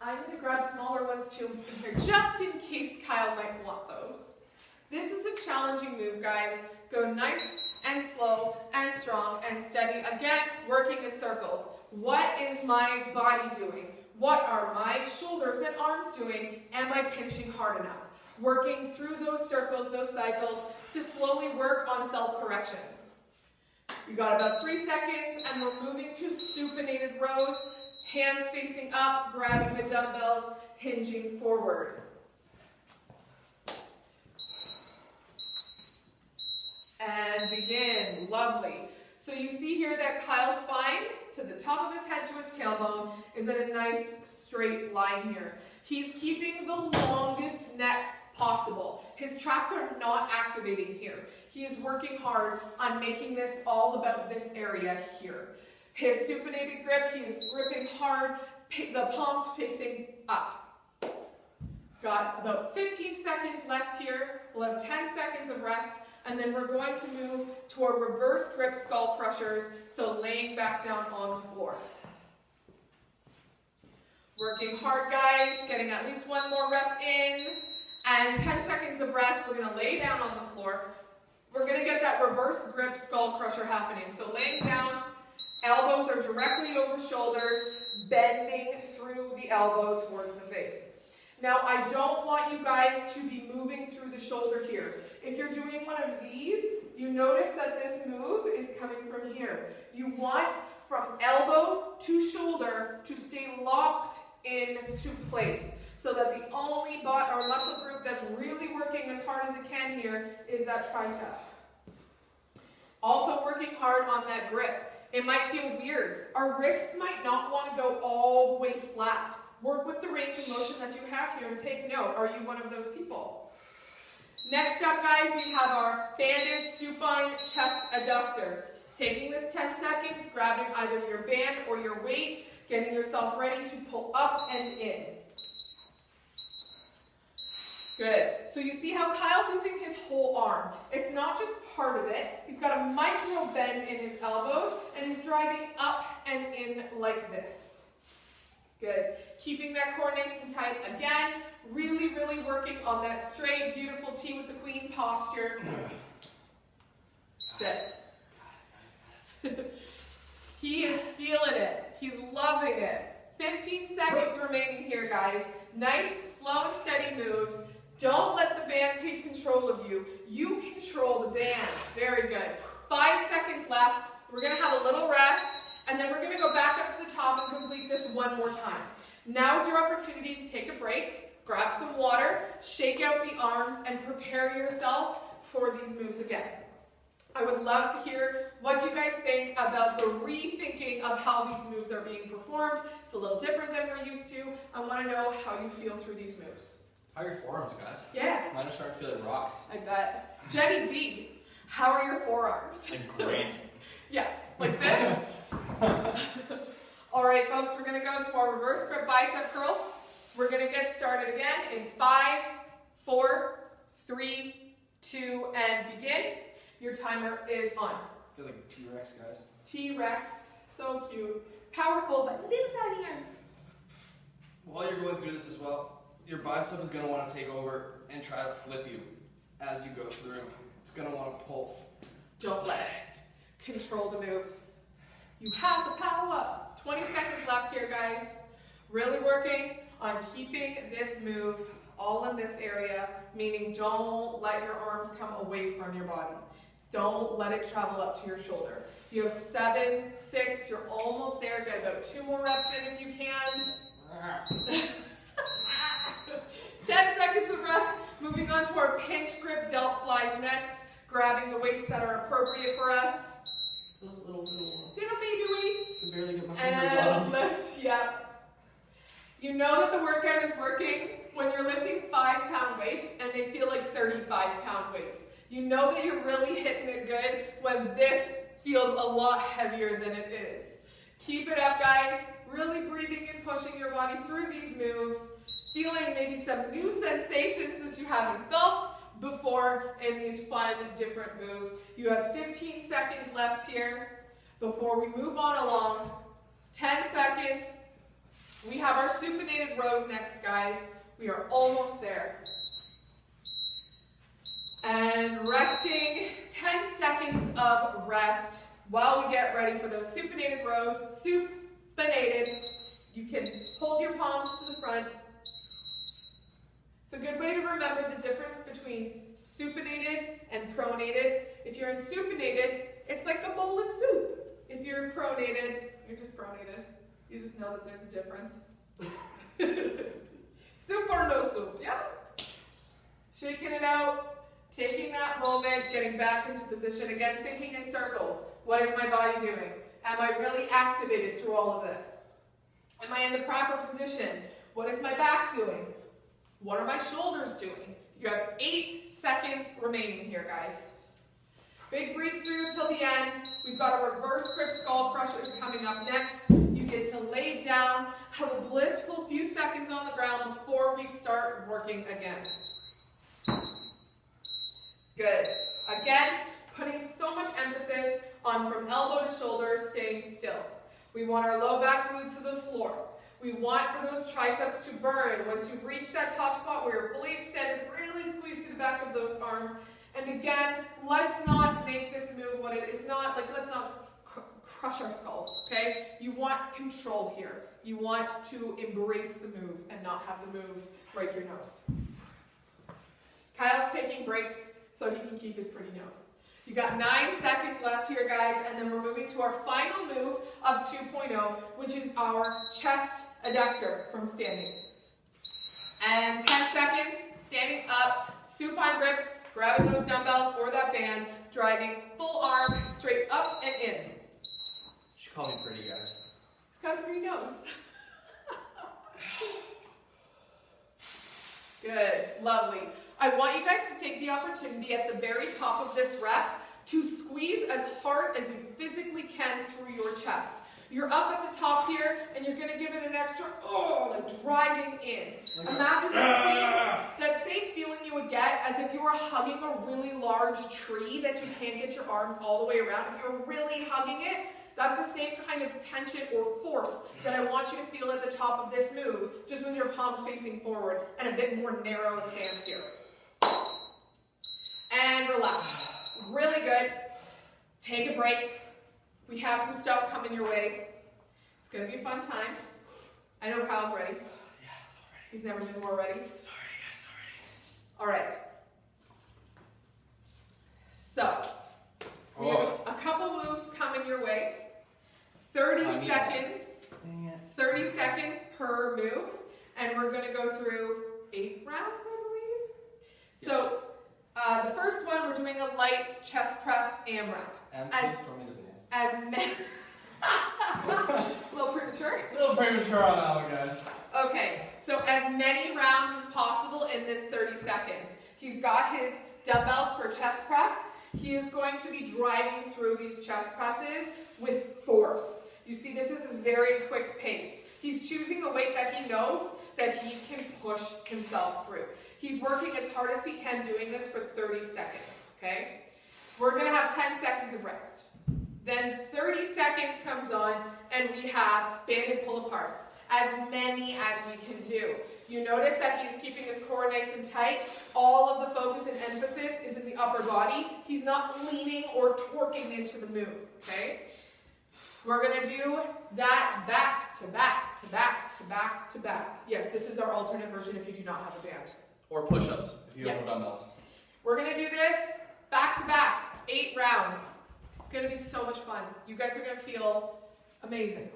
S1: I'm going to grab smaller ones too in here, just in case Kyle might want those. This is a challenging move, guys. Go nice and slow and strong and steady. Again, working in circles. What is my body doing? What are my shoulders and arms doing? Am I pinching hard enough? Working through those circles, those cycles, to slowly work on self-correction. You got about 3 seconds, and we're moving to supinated rows. Hands facing up, grabbing the dumbbells, hinging forward. And begin. Lovely. So you see here that Kyle's spine, to the top of his head to his tailbone, is in a nice straight line here. He's keeping the longest neck possible. His traps are not activating here. He is working hard on making this all about this area here. His supinated grip, he is gripping hard, the palms facing up. Got about 15 seconds left here. We'll have 10 seconds of rest, and then we're going to move to our reverse grip skull crushers, so laying back down on the floor. Working hard, guys, getting at least one more rep in, and 10 seconds of rest. We're gonna lay down on the floor. We're gonna get that reverse grip skull crusher happening. So laying down, elbows are directly over shoulders, bending through the elbow towards the face. Now, I don't want you guys to be moving through the shoulder here. If you're doing one of these, you notice that this move is coming from here. You want from elbow to shoulder to stay locked into place, so that the only muscle group that's really working as hard as it can here is that tricep. Also working hard on that grip. It might feel weird. Our wrists might not want to go all the way flat. Work with the range of motion that you have here and take note. Are you one of those people? Next up, guys, we have our banded supine chest adductors. Taking this 10 seconds, grabbing either your band or your weight, getting yourself ready to pull up and in. Good. So you see how Kyle's using his whole arm. It's not just part of it. He's got a micro bend in his elbows, and he's driving up and in like this. Good. Keeping that core nice and tight. Again, really, really working on that straight, beautiful T with the queen posture. Sit. He is feeling it. He's loving it. 15 seconds remaining here, guys. Nice, slow and steady moves. Don't let the band take control of you. You control the band. Very good. 5 seconds left. We're going to have a little rest, and then we're going to go back up to the top and complete this one more time. Now's your opportunity to take a break, grab some water, shake out the arms, and prepare yourself for these moves again. I would love to hear what you guys think about the rethinking of how these moves are being performed. It's a little different than we're used to. I want to know how you feel through these moves.
S3: How are your forearms, guys?
S1: Yeah.
S3: Mine are starting to feel like rocks.
S1: I bet. Jenny B, how are your forearms?
S3: Like great.
S1: Yeah, like this. All right, folks, we're going to go into our reverse grip bicep curls. We're going to get started again in 5, 4, 3, 2, and begin. Your timer is on.
S3: I feel like a T-Rex, guys.
S1: T-Rex, so cute. Powerful, but little tiny arms.
S3: While you're going through this as well, your bicep is going to want to take over and try to flip you as you go through. It's going to want to pull.
S1: Don't let it. Control the move. You have the power. 20 seconds left here, guys. Really working on keeping this move all in this area, meaning don't let your arms come away from your body. Don't let it travel up to your shoulder. You have 7, 6, you're almost there. Get about 2 more reps in if you can. 10 seconds of rest. Moving on to our pinch grip delt flies next. Grabbing the weights that are appropriate for us.
S3: Those little ones.
S1: Little baby weights.
S3: I can barely get my fingers on
S1: And
S3: them.
S1: lift, yep. You know that the workout is working when you're lifting 5-pound weights and they feel like 35-pound weights. You know that you're really hitting it good when this feels a lot heavier than it is. Keep it up, guys. Really breathing and pushing your body through these moves. feeling maybe some new sensations that you haven't felt before in these fun, different moves. You have 15 seconds left here before we move on along. 10 seconds. We have our supinated rows next, guys. We are almost there. And resting, 10 seconds of rest while we get ready for those supinated rows. Supinated. You can hold your palms to the front. It's a good way to remember the difference between supinated and pronated. If you're in supinated, it's like a bowl of soup. If you're pronated, you're just pronated. You just know that there's a difference. Soup or no soup, yeah? Shaking it out, taking that moment, getting back into position. Again, thinking in circles. What is my body doing? Am I really activated through all of this? Am I in the proper position? What is my back doing? What are my shoulders doing? You have 8 seconds remaining here, guys. Big breathe through till the end. We've got a reverse grip skull crushers coming up next. You get to lay down, have a blissful few seconds on the ground before we start working again. Good. Again, putting so much emphasis on from elbow to shoulder, staying still. We want our low back glued to the floor. We want for those triceps to burn. Once you reach that top spot where you're fully extended, really squeeze through the back of those arms. And again, let's not make this move what it is not, like let's not crush our skulls, okay? You want control here. You want to embrace the move and not have the move break your nose. Kyle's taking breaks so he can keep his pretty nose. You got 9 seconds left here, guys, and then we're moving to our final move of 2.0, which is our chest adductor from standing. And 10 seconds, standing up, supine grip, grabbing those dumbbells or that band, driving full arm straight up and in.
S3: You should call me pretty, guys.
S1: He's got a pretty nose. Good, lovely. I want you guys to take the opportunity at the very top of this rep to squeeze as hard as you physically can through your chest. You're up at the top here, and you're gonna give it an extra, like driving in. Imagine that same feeling you would get as if you were hugging a really large tree that you can't get your arms all the way around. If you're really hugging it, that's the same kind of tension or force that I want you to feel at the top of this move, just with your palms facing forward and a bit more narrow stance here. And relax. Really good. Take a break. We have some stuff coming your way. It's going to be a fun time. I know Kyle's ready.
S3: Yeah, it's all ready.
S1: He's never been more ready.
S3: It's already, guys,
S1: All right. So, we have a couple moves coming your way. 30 seconds.
S2: Dang it.
S1: 30 seconds per move. And we're going to go through 8 rounds, I believe.
S3: Yes.
S1: So, the first one, we're doing a light chest press AMRAP.
S3: And
S1: As-
S3: throw me the banana.
S1: As many... A little premature?
S3: A little premature on that one, guys.
S1: Okay, so as many rounds as possible in this 30 seconds. He's got his dumbbells for chest press. He is going to be driving through these chest presses with force. You see, this is a very quick pace. He's choosing a weight that he knows that he can push himself through. He's working as hard as he can doing this for 30 seconds, okay? We're gonna have 10 seconds of rest. Then 30 seconds comes on and we have banded pull-aparts, as many as we can do. You notice that he's keeping his core nice and tight. All of the focus and emphasis is in the upper body. He's not leaning or torquing into the move, okay? We're gonna do that back to back to back to back to back. Yes, this is our alternate version if you do not have a band.
S3: Or push-ups, if you have
S1: Yes.
S3: no dumbbells.
S1: We're gonna do this back to back, 8 rounds. It's gonna be so much fun. You guys are gonna feel amazing.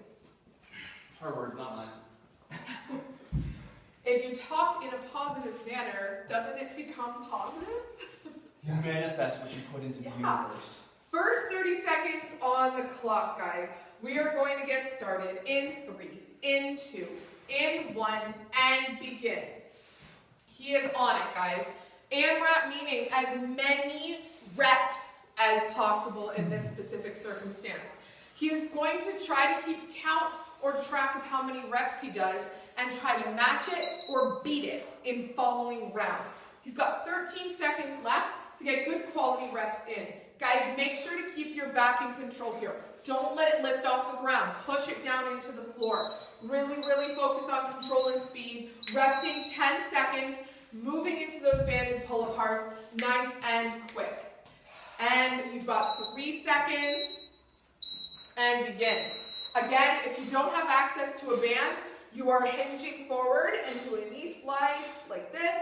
S3: Her words, not mine.
S1: If you talk in a positive manner, doesn't it become positive?
S2: You manifest what you put into the
S1: Yeah.
S2: universe.
S1: First 30 seconds on the clock, guys. We are going to get started in 3, in 2, in 1, and begin. He is on it, guys. AMRAP meaning as many reps as possible in this specific circumstance. He is going to try to keep count or track of how many reps he does and try to match it or beat it in following rounds. He's got 13 seconds left to get good quality reps in. Guys, make sure to keep your back in control here. Don't let it lift off the ground. Push it down into the floor. Really, really focus on control and speed. Resting 10 seconds. Moving into those banded pull-aparts. Nice and quick. And you've got 3 seconds. And begin. Again, if you don't have access to a band, you are hinging forward and doing these flies like this,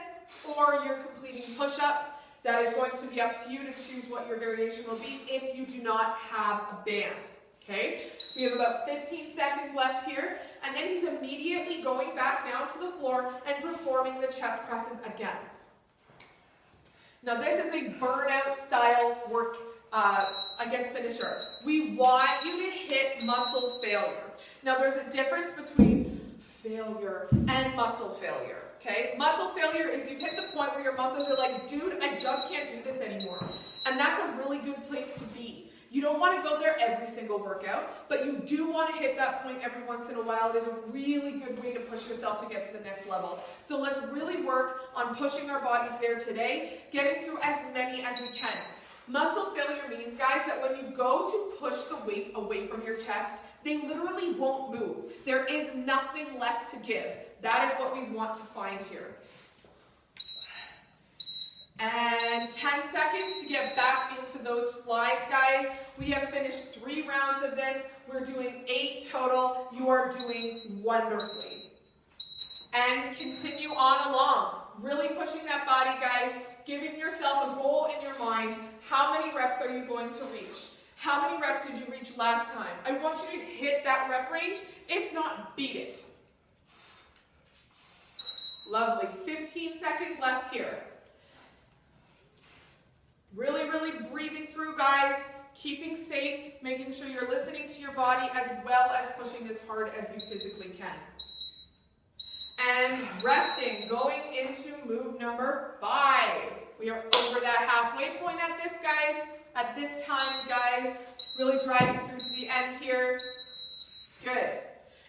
S1: or you're completing push-ups. That is going to be up to you to choose what your variation will be if you do not have a band. Okay? We have about 15 seconds left here, and then he's immediately going back down to the floor and performing the chest presses again. Now this is a burnout style work, finisher. We want you to hit muscle failure. Now there's a difference between failure and muscle failure. Okay? Muscle failure is you've hit the point where your muscles are like, dude, I just can't do this anymore. And that's a really good place to be. You don't want to go there every single workout, but you do want to hit that point every once in a while. It is a really good way to push yourself to get to the next level. So let's really work on pushing our bodies there today, getting through as many as we can. Muscle failure means, guys, that when you go to push the weights away from your chest, they literally won't move. There is nothing left to give. That is what we want to find here. And 10 seconds to get back into those flies, guys. We have finished 3 rounds of this. We're doing 8 total. You are doing wonderfully. And continue on along. Really pushing that body, guys. Giving yourself a goal in your mind. How many reps are you going to reach? How many reps did you reach last time? I want you to hit that rep range. If not, beat it. Lovely. 15 seconds left here. Really, really breathing through, guys. Keeping safe, making sure you're listening to your body as well as pushing as hard as you physically can. And resting, going into move number 5. We are over that halfway point at this, guys. At this time, guys, really driving through to the end here. Good.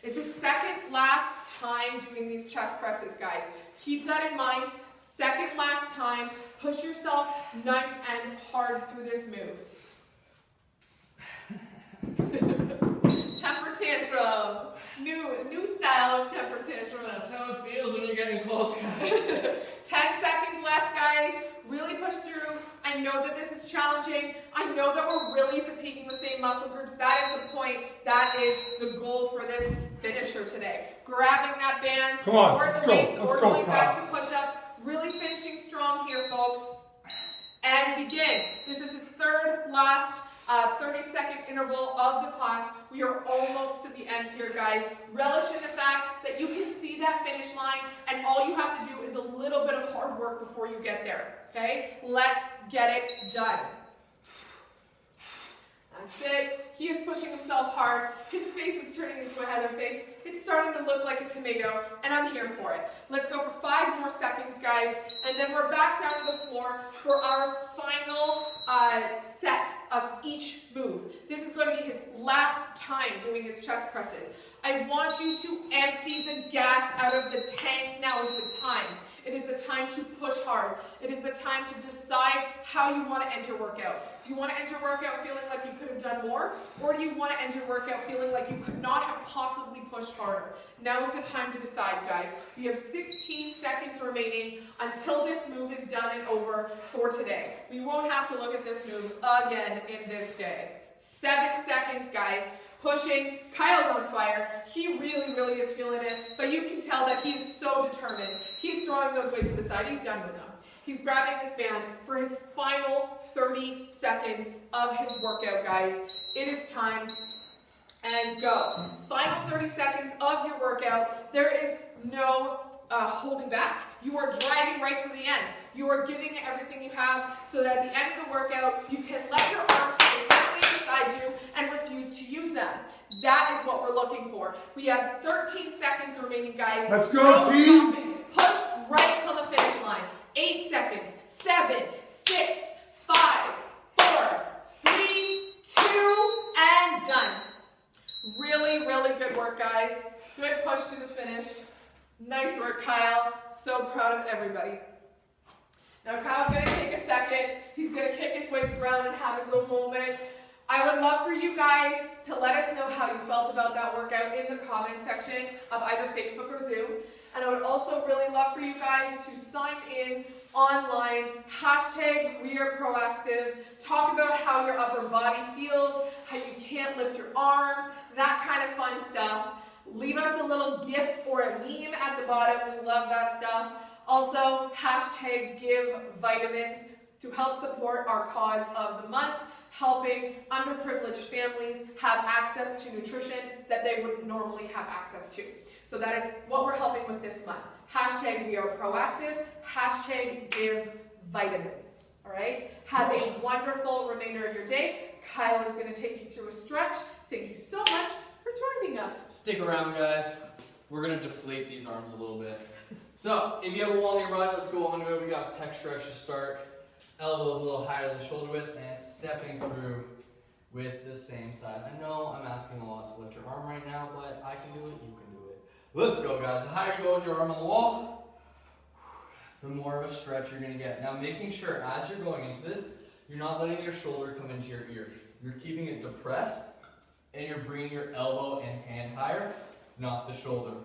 S1: It's a second last time doing these chest presses, guys. Keep that in mind. Second last time. Push yourself nice and hard through this move. Temper tantrum. New style of temper tantrum.
S3: That's how it feels when you're getting close, guys.
S1: 10 seconds left, guys. Really push through. I know that this is challenging. I know that we're really fatiguing the same muscle groups. That is the point. That is the goal for this finisher today. Grabbing that band,
S2: Come on,
S1: or
S2: let's
S1: the
S2: go.
S1: weights,
S2: Let's
S1: or
S2: go,
S1: going back
S2: Kyle.
S1: to push-ups. Really finishing strong here, folks. And begin. This is his third last 30-second interval of the class. We are almost to the end here, guys. Relish in the fact that you can see that finish line, and all you have to do is a little bit of hard work before you get there. Okay? Let's get it done. That's it. He is pushing himself hard. His face is turning into a Heather face. It's starting to look like a tomato, and I'm here for it. Let's go for 5 more seconds, guys, and then we're back down to the floor for our final set of each move. This is going to be his last time doing his chest presses. I want you to empty the gas out of the tank. Now is the time. It is the time to push hard. It is the time to decide how you want to end your workout. Do you want to end your workout feeling like you could have done more? Or do you want to end your workout feeling like you could not have possibly pushed harder? Now is the time to decide, guys. We have 16 seconds remaining until this move is done and over for today. We won't have to look at this move again in this day. 7 seconds, guys. Pushing. Kyle's on fire. He really, really is feeling it, but you can tell that he's so determined. He's throwing those weights to the side. He's done with them. He's grabbing his band for his final 30 seconds of his workout, guys. It is time. And go. Final 30 seconds of your workout. There is no holding back. You are driving right to the end. You are giving it everything you have so that at the end of the workout, you can let your arms stay firmly beside you and refuse to use them. That is what we're looking for. We have 13 seconds remaining, guys.
S2: Let's go, team.
S1: Stopping. Push right till the finish line. 8 seconds. 7, 6, 5, 4, 3, 2, and done. Really, really good work, guys. Good push to the finish. Nice work, Kyle. So proud of everybody. Now Kyle's gonna take a second. He's gonna kick his weights around and have his little moment. I would love for you guys to let us know how you felt about that workout in the comment section of either Facebook or Zoom. And I would also really love for you guys to sign in online, #WeAreProactive, talk about how your upper body feels, how you can't lift your arms, that kind of fun stuff. Leave us a little GIF or a meme at the bottom. We love that stuff. Also, #GiveVitamins to help support our cause of the month, helping underprivileged families have access to nutrition that they would normally have access to. So that is what we're helping with this month. #WeAreProactive, #GiveVitamins. All right? Have a wonderful remainder of your day. Kyle is going to take you through a stretch. Thank you so much for joining us.
S3: Stick around, guys. We're gonna deflate these arms a little bit. So, if you have a wall nearby, let's go on to it. We got pec stretch to start. Elbows a little higher than shoulder width, and stepping through with the same side. I know I'm asking a lot to lift your arm right now, but I can do it, you can do it. Let's go, guys. The higher you go with your arm on the wall, the more of a stretch you're gonna get. Now, making sure as you're going into this, you're not letting your shoulder come into your ear. You're keeping it depressed, and you're bringing your elbow and hand higher, not the shoulder.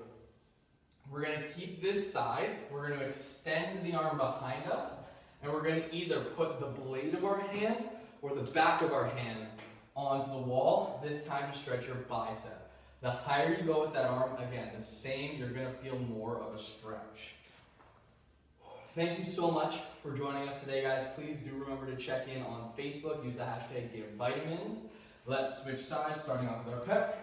S3: We're going to keep this side, we're going to extend the arm behind us, and we're going to either put the blade of our hand or the back of our hand onto the wall, this time to stretch your bicep. The higher you go with that arm, again, the same, you're going to feel more of a stretch. Thank you so much for joining us today, guys. Please do remember to check in on Facebook, use the #GiveVitamins. Let's switch sides, starting off with our pec.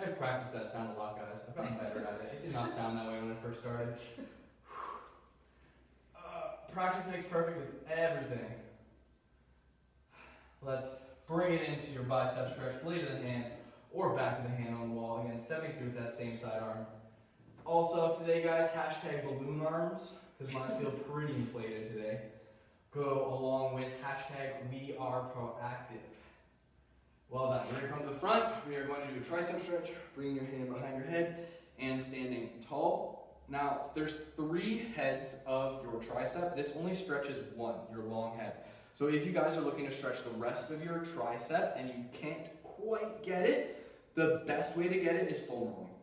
S3: I've practiced that sound a lot, guys. I've gotten better at it. It did not sound that way when I first started. Practice makes perfect with everything. Let's bring it into your bicep stretch, blade of the hand, or back of the hand on the wall. Again, stepping through with that same side arm. Also, today, guys, #balloon arms, because mine feel pretty inflated today. Go along with #WeAreProactive. Well done. We're going to come to the front. We are going to do a tricep stretch, bringing your hand behind your head and standing tall. Now, there's 3 heads of your tricep. This only stretches one, your long head. So if you guys are looking to stretch the rest of your tricep and you can't quite get it, the best way to get it is foam rolling.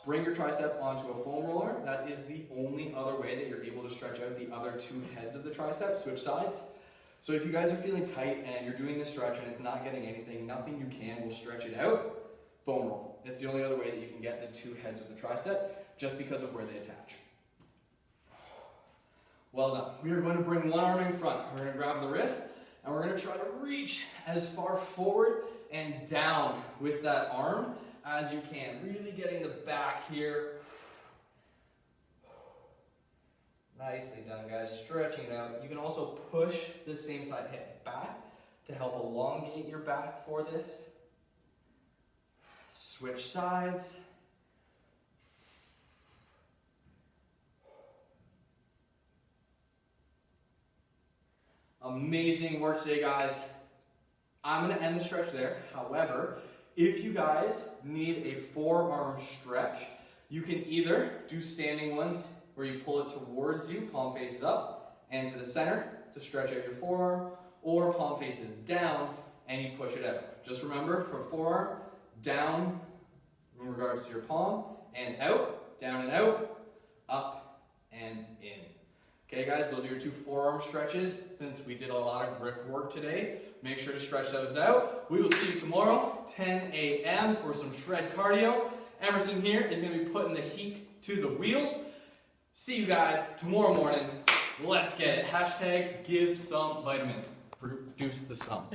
S3: Bring your tricep onto a foam roller. That is the only other way that you're able to stretch out the other 2 heads of the tricep. Switch sides. So if you guys are feeling tight and you're doing this stretch and it's not getting anything, nothing you can will stretch it out, foam roll. It's the only other way that you can get the 2 heads of the tricep, just because of where they attach. Well done. We are going to bring one arm in front. We're going to grab the wrist and we're going to try to reach as far forward and down with that arm as you can. Really getting the back here. Nicely done, guys. Stretching it out. You can also push the same side hip back to help elongate your back for this. Switch sides. Amazing work today, guys. I'm going to end the stretch there. However, if you guys need a forearm stretch, you can either do standing ones where you pull it towards you, palm faces up, and to the center to stretch out your forearm, or palm faces down and you push it out. Just remember, for forearm, down in regards to your palm, and out, down and out, up and in. Okay guys, those are your 2 forearm stretches. Since we did a lot of grip work today, make sure to stretch those out. We will see you tomorrow, 10 a.m. for some shred cardio. Emerson here is going to be putting the heat to the wheels. See you guys tomorrow morning. Let's get it. #GiveSomeVitamins. Produce the sum.